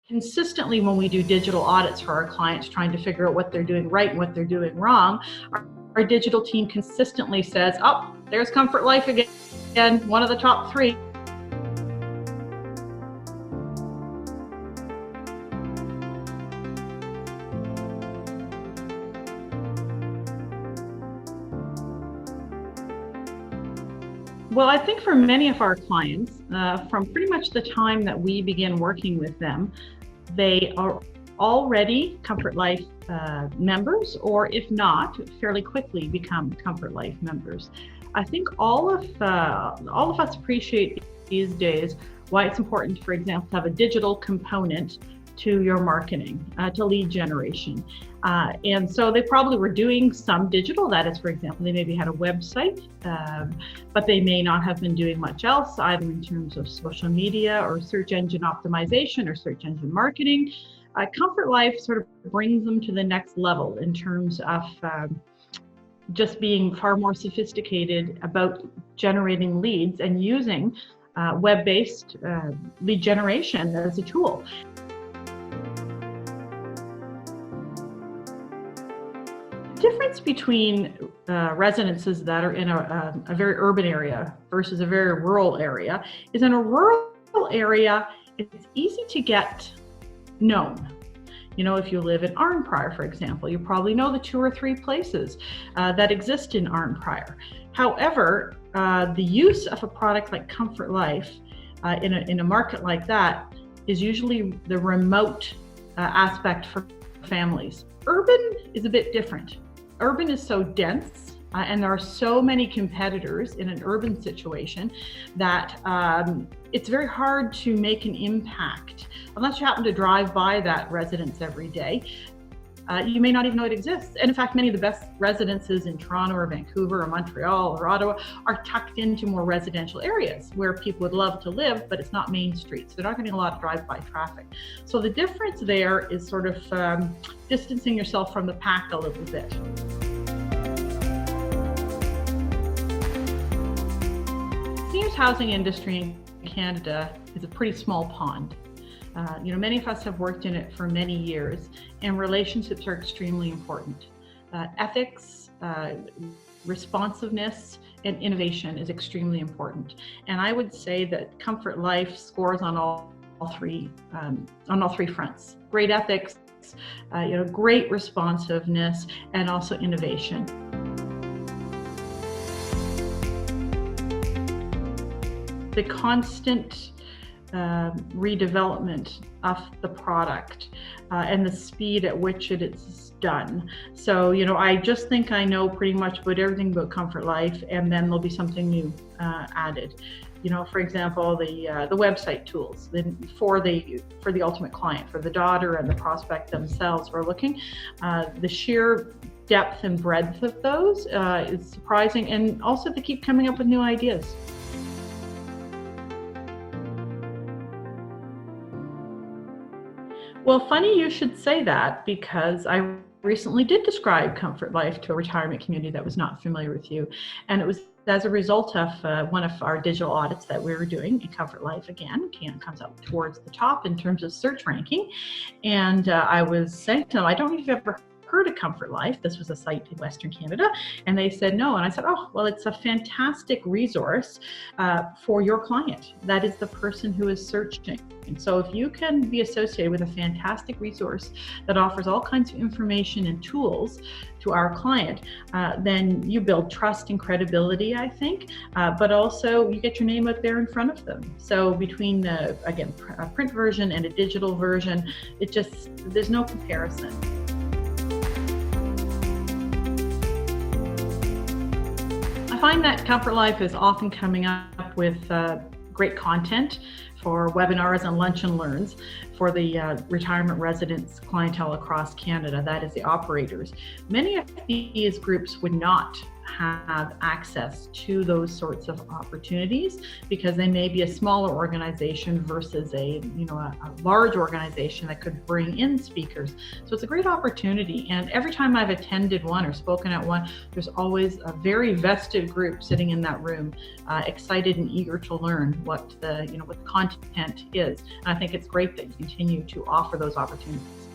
Consistently, when we do digital audits for our clients, trying to figure out what they're doing right and what they're doing wrong, our digital team consistently says, oh, there's Comfort Life again, one of the top 3. Well, I think for many of our clients, from pretty much the time that we begin working with them, they are already Comfort Life members, or if not, fairly quickly become Comfort Life members. I think all of us appreciate these days why it's important, for example, to have a digital component to your marketing, to lead generation. And so they probably were doing some digital. That is, for example, they maybe had a website, but they may not have been doing much else, either in terms of social media or search engine optimization or search engine marketing. Comfort Life sort of brings them to the next level in terms of just being far more sophisticated about generating leads and using web-based lead generation as a tool. The difference between residences that are in a very urban area versus a very rural area is, in a rural area, it's easy to get known. You know, if you live in Arnprior, for example, you probably know the 2 or 3 places that exist in Arnprior. However, the use of a product like Comfort Life in a market like that is usually the remote aspect for families. Urban is a bit different. Urban is so dense, and there are so many competitors in an urban situation that it's very hard to make an impact. Unless you happen to drive by that residence every day, you may not even know it exists. And in fact, many of the best residences in Toronto or Vancouver or Montreal or Ottawa are tucked into more residential areas where people would love to live, but it's not main streets. They're not getting a lot of drive-by traffic. So the difference there is sort of distancing yourself from the pack a little bit. Seniors housing industry in Canada is a pretty small pond. Many of us have worked in it for many years, and relationships are extremely important. Ethics, responsiveness, and innovation is extremely important. And I would say that Comfort Life scores on all three fronts. Great ethics, great responsiveness, and also innovation. The constant redevelopment of the product and the speed at which it is done. So, I just think I know pretty much about everything about Comfort Life, and then there'll be something new added. For example, the website tools for the ultimate client, for the daughter and the prospect themselves who are looking. The sheer depth and breadth of those is surprising, and also they keep coming up with new ideas. Well, funny you should say that, because I recently did describe Comfort Life to a retirement community that was not familiar with you. And it was as a result of one of our digital audits that we were doing in Comfort Life. Again, comes up towards the top in terms of search ranking. And I was saying to them, I don't know if you've ever heard of Comfort Life. This was a site in Western Canada. And they said no. And I said, oh, well, it's a fantastic resource for your client. That is the person who is searching. And so if you can be associated with a fantastic resource that offers all kinds of information and tools to our client, then you build trust and credibility, I think, but also you get your name out there in front of them. So between a print version and a digital version, there's no comparison. I find that Comfort Life is often coming up with great content for webinars and lunch and learns for the retirement residents clientele across Canada, that is the operators. Many of these groups would not have access to those sorts of opportunities because they may be a smaller organization versus a large organization that could bring in speakers. So it's a great opportunity. And every time I've attended one or spoken at one, there's always a very vested group sitting in that room, excited and eager to learn what the content is. And I think it's great that you continue to offer those opportunities.